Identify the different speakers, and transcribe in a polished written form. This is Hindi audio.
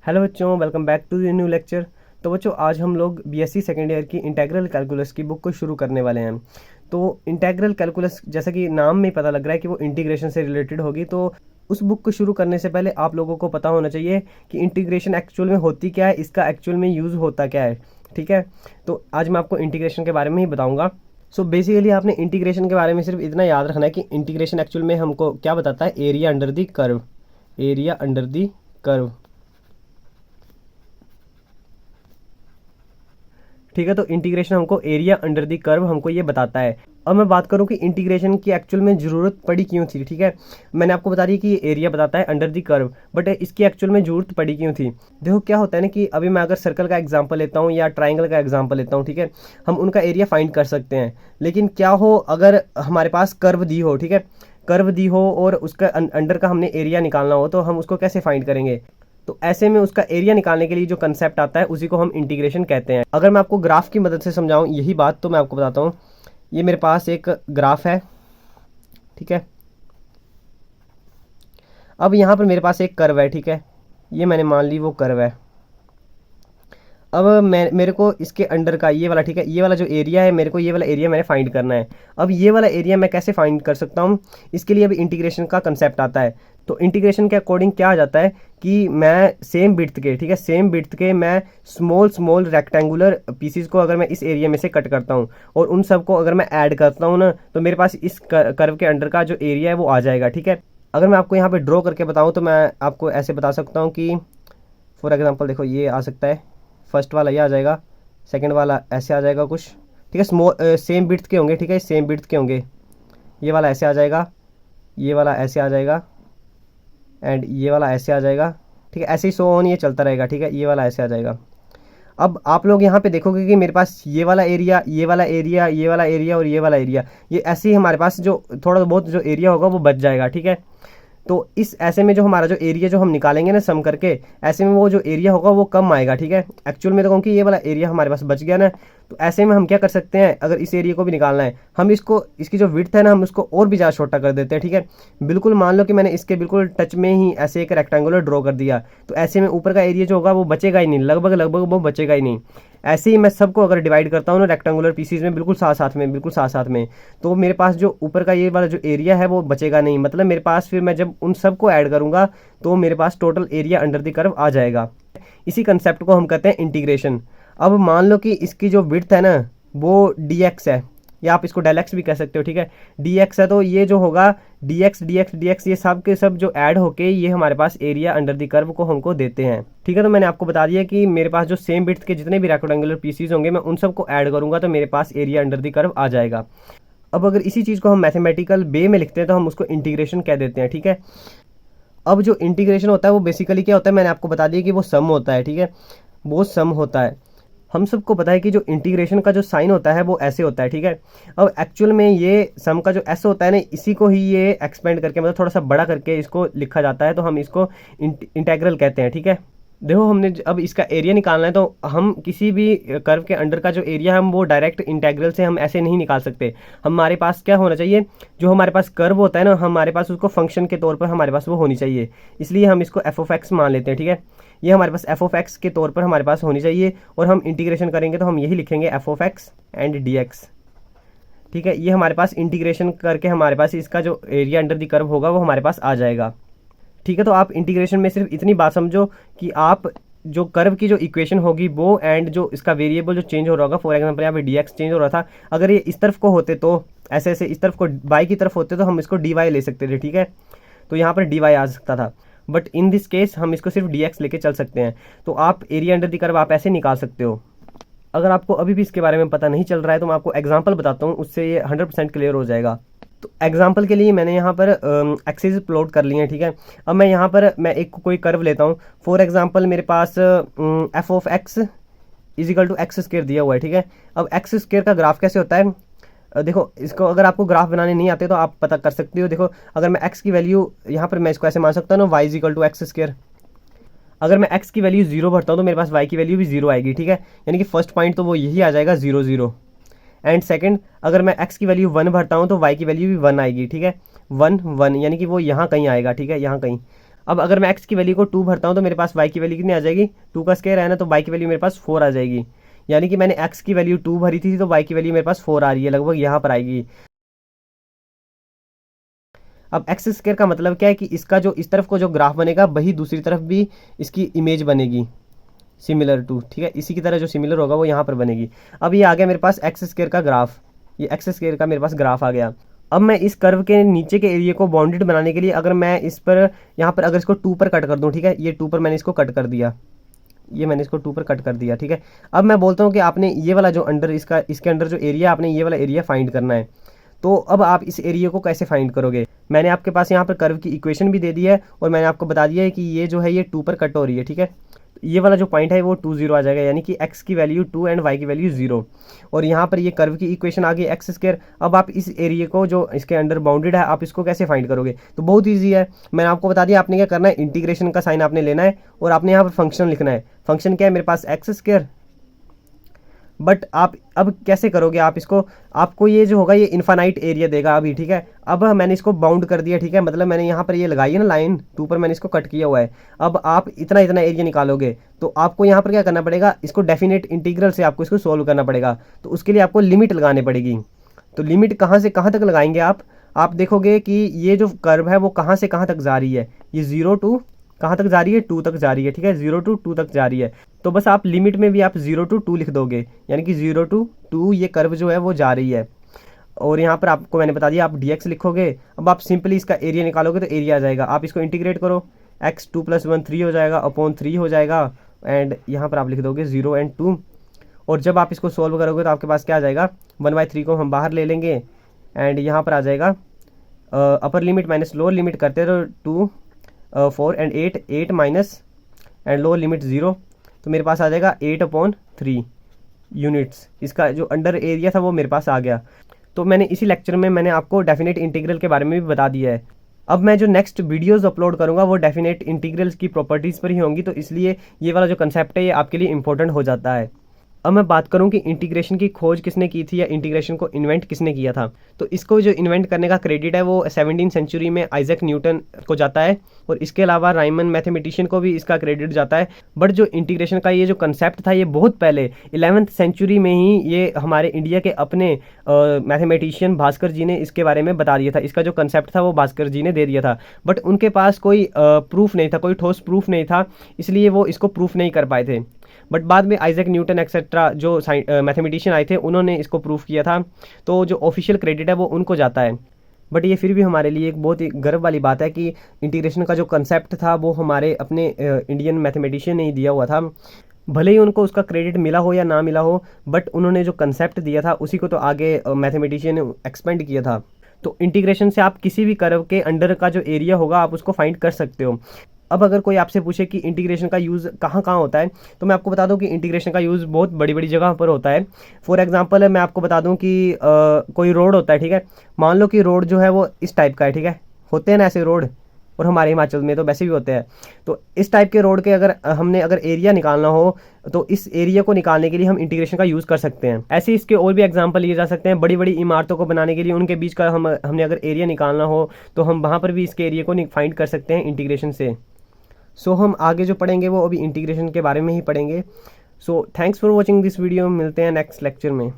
Speaker 1: हेलो बच्चों, welcome back to the new lecture. तो बच्चों, आज हम लोग बीएससी सेकेंड ईयर की इंटीग्रल कैलकुलस की बुक को शुरू करने वाले हैं। तो इंटीग्रल कैलकुलस, जैसा कि नाम में पता लग रहा है कि वो इंटीग्रेशन से रिलेटेड होगी, तो उस बुक को शुरू करने से पहले आप लोगों को पता होना चाहिए कि इंटीग्रेशन एक्चुअल में होती क्या है, इसका एक्चुअल में यूज़ होता क्या है। ठीक है, तो आज मैं आपको इंटीग्रेशन के बारे में ही बताऊँगा। सो बेसिकली आपने इंटीग्रेशन के बारे में सिर्फ इतना याद रखना है कि इंटीग्रेशन एक्चुअल में हमको क्या बताता है, area under the curve. Area under the curve, ठीक है। तो इंटीग्रेशन हमको एरिया अंडर दी कर्व हमको ये बताता है। अब मैं बात करूं कि इंटीग्रेशन की एक्चुअल में ज़रूरत पड़ी क्यों थी। ठीक है, मैंने आपको बता दी कि ये एरिया बताता है अंडर दी कर्व, बट इसकी एक्चुअल में ज़रूरत पड़ी क्यों थी। देखो क्या होता है ना कि अभी मैं अगर सर्कल का एग्जांपल लेता हूँ या ट्राइंगल का एग्जांपल लेता हूँ, ठीक है, हम उनका एरिया फाइंड कर सकते हैं। लेकिन क्या हो अगर हमारे पास कर्व दी हो, ठीक है, कर्व दी हो और उसका अंडर का हमने एरिया निकालना हो, तो हम उसको कैसे फाइंड करेंगे। तो ऐसे में उसका एरिया निकालने के लिए जो कंसेप्ट आता है उसी को हम इंटीग्रेशन कहते हैं। अगर मैं आपको ग्राफ की मदद से समझाऊं यही बात, तो मैं आपको बताता हूँ। ये मेरे पास एक ग्राफ है, ठीक है। अब यहाँ पर मेरे पास एक कर्व है, ठीक है, ये मैंने मान ली वो कर्व है। अब मेरे को इसके अंडर का ये वाला, ठीक है, ये वाला जो एरिया है, मेरे को ये वाला एरिया मैंने फाइंड करना है। अब ये वाला एरिया मैं कैसे फाइंड कर सकता हूँ, इसके लिए अभी इंटीग्रेशन का कंसेप्ट आता है। तो इंटीग्रेशन के अकॉर्डिंग क्या आ जाता है कि मैं सेम बिड्थ के, ठीक है, सेम बिड्थ के मैं स्मॉल स्मॉल रेक्टेंगुलर पीसीज को अगर मैं इस एरिया में से कट करता हूँ और उन सबको अगर मैं ऐड करता हूँ ना, तो मेरे पास इस कर्व के अंडर का जो एरिया है वो आ जाएगा। ठीक है, अगर मैं आपको यहाँ पे ड्रॉ करके बताऊँ तो मैं आपको ऐसे बता सकता हूँ कि फॉर एग्जांपल देखो ये आ सकता है, फर्स्ट वाला ये आ जाएगा, सेकंड वाला ऐसे आ जाएगा कुछ, ठीक है, स्मॉल सेम बिड्थ के होंगे, ठीक है, सेम बिड्थ के होंगे। ये वाला ऐसे आ जाएगा, ये वाला ऐसे आ जाएगा, एंड ये वाला ऐसे आ जाएगा। ठीक है, ऐसे ही सो ऑन ये चलता रहेगा। ठीक है, ये वाला ऐसे आ जाएगा। अब आप लोग यहाँ पे देखोगे कि मेरे पास ये वाला एरिया, ये वाला एरिया, ये वाला एरिया और ये वाला एरिया, ये ऐसे ही हमारे पास जो थोड़ा बहुत जो एरिया होगा वो बच जाएगा। ठीक है, तो इस ऐसे में जो हमारा जो एरिया जो हम निकालेंगे ना सम करके, ऐसे में वो जो एरिया होगा वो कम आएगा। ठीक है, एक्चुअल में तो कहूँ कि ये वाला एरिया हमारे पास बच गया ना, तो ऐसे में हम क्या कर सकते हैं, अगर इस एरिया को भी निकालना है, हम इसको, इसकी जो विड्थ है ना, हम उसको और भी ज़्यादा छोटा कर देते हैं। ठीक है, बिल्कुल मान लो कि मैंने इसके बिल्कुल टच में ही ऐसे एक रेक्टेंगुलर ड्रॉ कर दिया, तो ऐसे में ऊपर का एरिया जो होगा वो बचेगा ही नहीं, लगभग लगभग वो बचेगा ही नहीं। ऐसे ही मैं सबको अगर डिवाइड करता हूँ ना रेक्टेंगुलर पीसीज में, बिल्कुल साथ साथ में, बिल्कुल साथ साथ में, तो मेरे पास जो ऊपर का ये वाला जो एरिया है वो बचेगा नहीं। मतलब मेरे पास फिर मैं जब उन सबको ऐड करूँगा तो मेरे पास total area under the curve आ जाएगा। इसी कंसेप्ट को हम कहते हैं इंटीग्रेशन। अब मान लो कि इसकी जो विड्थ है ना वो dx है, या आप इसको डेल एक्स भी कह सकते हो। ठीक है, dx है, तो ये जो होगा dx dx dx ये सब के सब जो ऐड होके ये हमारे पास एरिया अंडर द कर्व को हमको देते हैं। ठीक है, तो मैंने आपको बता दिया कि मेरे पास जो सेम बिड्थ के जितने भी रेक्टेंगुलर पीसीज होंगे मैं उन सबको ऐड करूंगा तो मेरे पास एरिया अंडर द कर्व आ जाएगा। अब अगर इसी चीज़ को हम मैथमेटिकल वे में लिखते हैं तो हम उसको इंटीग्रेशन कह देते हैं। ठीक है, अब जो इंटीग्रेशन होता है वो बेसिकली क्या होता है, मैंने आपको बता दिया कि वो सम होता है। ठीक है, वो सम होता है। हम सबको पता है कि जो इंटीग्रेशन का जो साइन होता है वो ऐसे होता है। ठीक है, अब एक्चुअल में ये सम का जो एस होता है ना, इसी को ही ये एक्सपेंड करके, मतलब थोड़ा सा बड़ा करके इसको लिखा जाता है, तो हम इसको इंटेग्रल कहते हैं। ठीक है, देखो हमने अब इसका एरिया निकालना है, तो हम किसी भी कर्व के अंडर का जो एरिया है हम वो डायरेक्ट इंटेग्रल से हम ऐसे नहीं निकाल सकते। हमारे पास क्या होना चाहिए, जो हमारे पास कर्व होता है ना, हमारे पास उसको फंक्शन के तौर पर हमारे पास वो होनी चाहिए, इसलिए हम इसको एफ ऑफ एक्स मान लेते हैं। ठीक है, ये हमारे पास एफ ऑफ एक्स के तौर पर हमारे पास होनी चाहिए, और हम इंटीग्रेशन करेंगे तो हम यही लिखेंगे F of x and D x. ठीक है, ये हमारे पास इंटीग्रेशन करके हमारे पास इसका जो एरिया अंडर द कर्व होगा वो हमारे पास आ जाएगा। ठीक है, तो आप इंटीग्रेशन में सिर्फ इतनी बात समझो कि आप जो कर्व की जो इक्वेशन होगी वो, एंड जो इसका वेरिएबल जो चेंज हो रहा होगा, फॉर एग्जांपल यहाँ पे dx चेंज हो रहा था, अगर ये इस तरफ को होते तो ऐसे ऐसे इस तरफ को y की तरफ होते तो हम इसको dy ले सकते थे। ठीक है, तो यहाँ पर dy आ सकता था, बट इन दिस केस हम इसको सिर्फ dx लेके चल सकते हैं। तो आप एरिया अंडर द कर्व आप ऐसे निकाल सकते हो। अगर आपको अभी भी इसके बारे में पता नहीं चल रहा है तो मैं आपको एग्जाम्पल बताता हूँ, उससे ये 100% क्लियर हो जाएगा। तो एग्जाम्पल के लिए मैंने यहाँ पर एक्सिस प्लॉट कर लिए हैं। ठीक है, अब मैं यहाँ पर मैं एक कोई कर्व लेता हूँ, फॉर एग्जाम्पल मेरे पास f of x is equal to x square दिया हुआ है। ठीक है, अब एक्स स्क्वायर का ग्राफ कैसे होता है, देखो इसको अगर आपको ग्राफ बनाने नहीं आते तो आप पता कर सकते हो। देखो अगर मैं एक्स की वैल्यू यहाँ पर मैं इसको ऐसे मान सकता हूँ ना, Y is equal to x square. अगर मैं एक्स की वैल्यू जीरो भरता हूँ तो मेरे पास वाई की वैल्यू भी जीरो आएगी। ठीक है, यानी कि फर्स्ट पॉइंट तो वो यही आ जाएगा, जीरो जीरो। एंड सेकंड, अगर मैं x की वैल्यू 1 भरता हूँ तो y की वैल्यू भी 1 आएगी। ठीक है, 1 1 यानी कि वो यहाँ कहीं आएगा। ठीक है, यहाँ कहीं। अब अगर मैं x की वैल्यू को 2 भरता हूँ तो मेरे पास y की वैल्यू कितनी आ जाएगी, 2 का स्क्वायर है ना, तो y की वैल्यू मेरे पास 4 आ जाएगी। यानी कि मैंने x की वैल्यू 2 भरी थी तो y की वैल्यू मेरे पास 4 आ रही है, लगभग यहाँ पर आएगी। अब एक्स स्क्वायर का मतलब क्या है कि इसका जो इस तरफ को जो ग्राफ बनेगा वही दूसरी तरफ भी इसकी इमेज बनेगी, सिमिलर टू, ठीक है, इसी की तरह जो सिमिलर होगा वो यहाँ पर बनेगी। अब ये आ गया मेरे पास एक्स स्क्वायर का ग्राफ, ये एक्स स्क्वायर का मेरे पास ग्राफ आ गया। अब मैं इस कर्व के नीचे के एरिया को बाउंडेड बनाने के लिए अगर मैं इस पर यहाँ पर अगर इसको 2 पर कट कर दूँ, ठीक है, ये 2 पर मैंने इसको कट कर दिया, ये मैंने इसको 2 पर कट कर दिया, ठीक है। अब मैं बोलता हूँ कि आपने ये वाला जो अंडर इसका इसके अंडर जो एरिया, आपने ये वाला एरिया फाइंड करना है। तो अब आप इस एरिया को कैसे फाइंड करोगे, मैंने आपके पास यहाँ पर कर्व की इक्वेशन भी दे दी है और मैंने आपको बता दिया है कि ये जो है ये 2 पर कट हो रही है, ठीक है। ये वाला जो पॉइंट है वो 2 0 आ जाएगा, यानी कि x की वैल्यू 2 एंड y की वैल्यू 0। और यहाँ पर ये कर्व की इक्वेशन आ गई एक्स स्क्वायर। अब आप इस एरिया को जो इसके अंडर बाउंडेड है आप इसको कैसे फाइंड करोगे, तो बहुत ईजी है, मैंने आपको बता दिया। आपने क्या करना है, इंटीग्रेशन का साइन आपने लेना है और आपने यहाँ पर फंक्शन लिखना है। फंक्शन क्या है मेरे पास, एक्स स्क्वायर। बट आप अब कैसे करोगे आप इसको, आपको ये जो होगा ये इन्फानाइट एरिया देगा अभी, ठीक है। अब मैंने इसको बाउंड कर दिया, ठीक है, मतलब मैंने यहाँ पर ये लगाई है ना लाइन 2 पर, मैंने इसको कट किया हुआ है। अब आप इतना इतना एरिया निकालोगे तो आपको यहाँ पर क्या करना पड़ेगा, इसको डेफिनेट इंटीग्रल से आपको इसको सोल्व करना पड़ेगा। तो उसके लिए आपको लिमिट लगानी पड़ेगी। तो लिमिट कहाँ से कहाँ तक लगाएंगे आप देखोगे कि ये जो कर्व है वो कहाँ से कहाँ तक जा रही है, ये 0 टू कहाँ तक जा रही है, 2 तक जा रही है, ठीक है, 0 टू 2 तक जा रही है। तो बस आप लिमिट में भी आप 0 टू 2 लिख दोगे, यानी कि 0 टू 2 ये कर्व जो है वो जा रही है। और यहाँ पर आपको मैंने बता दिया आप dx लिखोगे। अब आप सिंपली इसका एरिया निकालोगे तो एरिया आ जाएगा, आप इसको इंटीग्रेट करो, x 2 + 1 3 हो जाएगा, अपॉन 3 हो जाएगा, एंड यहाँ पर आप लिख दोगे 0 एंड 2। और जब आप इसको सोल्व करोगे तो आपके पास क्या आ जाएगा, 1/3 को हम बाहर ले लेंगे एंड यहाँ पर आ जाएगा upper limit minus lower limit करते तो 2 4 and 8 minus and lower limit 0, तो मेरे पास आ जाएगा 8/3 यूनिट्स। इसका जो अंडर एरिया था वो मेरे पास आ गया। तो मैंने इसी लेक्चर में मैंने आपको डेफिनेट इंटीग्रल के बारे में भी बता दिया है। अब मैं जो नेक्स्ट वीडियोस अपलोड करूंगा वो डेफिनेट इंटीग्रल्स की प्रॉपर्टीज़ पर ही होंगी, तो इसलिए ये वाला जो कंसेप्ट है ये आपके लिए इंपॉर्टेंट हो जाता है। अब मैं बात करूं कि इंटीग्रेशन की खोज किसने की थी या इंटीग्रेशन को इन्वेंट किसने किया था, तो इसको जो इन्वेंट करने का क्रेडिट है वो 17वीं सेंचुरी में आइजैक न्यूटन को जाता है, और इसके अलावा राइमन मैथमेटिशियन को भी इसका क्रेडिट जाता है। बट जो इंटीग्रेशन का ये जो कंसेप्ट था ये बहुत पहले 11वीं सेंचुरी में ही ये हमारे इंडिया के अपने मैथमेटिशियन भास्कर जी ने इसके बारे में बता दिया था। इसका जो कंसेप्ट था वो भास्कर जी ने दे दिया था, बट उनके पास कोई प्रूफ नहीं था, कोई ठोस प्रूफ नहीं था, इसलिए वो इसको प्रूफ नहीं कर पाए थे। बट बाद में आइजैक न्यूटन एक्सेट्रा जो मैथमेटिशियन आए थे उन्होंने इसको प्रूफ किया था, तो जो ऑफिशियल क्रेडिट है वो उनको जाता है। बट ये फिर भी हमारे लिए एक बहुत ही गर्व वाली बात है कि इंटीग्रेशन का जो कंसेप्ट था वो हमारे अपने इंडियन मैथमेटिशियन ने ही दिया हुआ था। भले ही उनको उसका क्रेडिट मिला हो या ना मिला हो, बट उन्होंने जो कंसेप्ट दिया था उसी को तो आगे मैथमेटिशियन ने एक्सपेंड किया था। तो इंटीग्रेशन से आप किसी भी कर्व के अंडर का जो एरिया होगा आप उसको फाइंड कर सकते हो। अब अगर कोई आपसे पूछे कि इंटीग्रेशन का यूज़ कहाँ कहाँ होता है, तो मैं आपको बता दूं कि इंटीग्रेशन का यूज़ बहुत बड़ी बड़ी जगह पर होता है। फॉर एग्जांपल मैं आपको बता दूं कि कोई रोड होता है, ठीक है, मान लो कि रोड जो है वो इस टाइप का है, ठीक है, होते हैं ना ऐसे रोड, और हमारे हिमाचल में तो वैसे भी होते हैं। तो इस टाइप के रोड के अगर हमने अगर एरिया निकालना हो तो इस एरिया को निकालने के लिए हम इंटीग्रेशन का यूज़ कर सकते हैं। ऐसे इसके और भी एग्जांपल लिए जा सकते हैं, बड़ी बड़ी इमारतों को बनाने के लिए उनके बीच का हमने अगर एरिया निकालना हो तो हम वहाँ पर भी इसके एरिया को फाइंड कर सकते हैं इंटीग्रेशन से। सो हम आगे जो पढ़ेंगे वो अभी इंटीग्रेशन के बारे में ही पढ़ेंगे। So thanks for watching this video, मिलते हैं नेक्स्ट लेक्चर में।